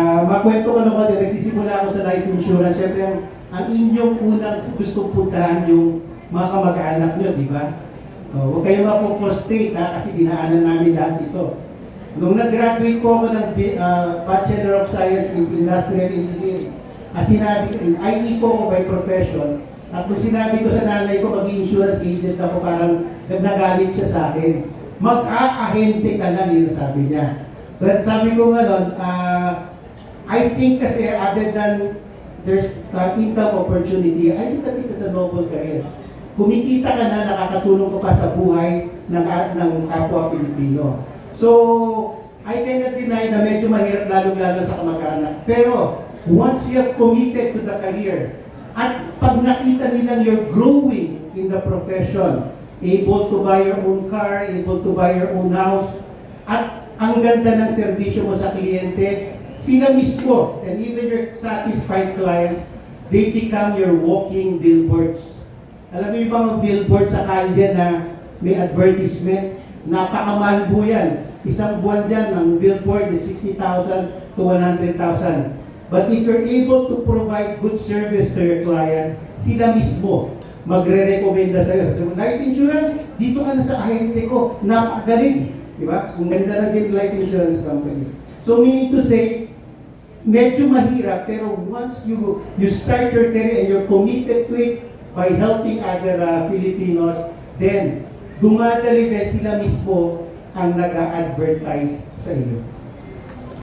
Makwento ko na ko din, nagsisimula ako sa life insurance. Siyempre, ang inyong unang gustong puntahan yung mga kamag-anak nyo, di ba? Huwag kayo mapo-frustrate kasi dinaanan namin lahat ito. Nung nag-graduate po ako ng Bachelor of Science in Industrial Engineering, at sinabi ko, IE po ako by profession, at nung sinabi ko sa nanay ko, mag-insurance agent ako, parang nagalit siya sa akin. Mag-aahente ka lang, yun sabi niya. But sabi ko nga nun, I think kasi other than there's income opportunity, I look at it as a noble career. Kumikita ka na, nakakatulong ka pa sa buhay ng kapwa Pilipino. So, I cannot deny na medyo mahirap lalo-lalo sa kamag-anak. Pero, once you have committed to the career, at pag nakita nilang you're growing in the profession, able to buy your own car, able to buy your own house, at ang ganda ng serbisyo mo sa kliyente, sila mismo, and even your satisfied clients, they become your walking billboards. Alam mo yung mga billboard sa kalye na may advertisement, napakamahal po yan. Isang buwan dyan, ang billboard is 60,000 to 100,000. But if you're able to provide good service to your clients, sila mismo magre-recommenda sa'yo. So, life insurance, dito ka na sa ahente ko, napakagaling. Diba? Ang ganda na din life insurance company. So, meaning to say, medyo mahirap, pero once you start your career and you're committed to it by helping other Filipinos, then dumadali din sila mismo ang nag-a-advertise sa iyo.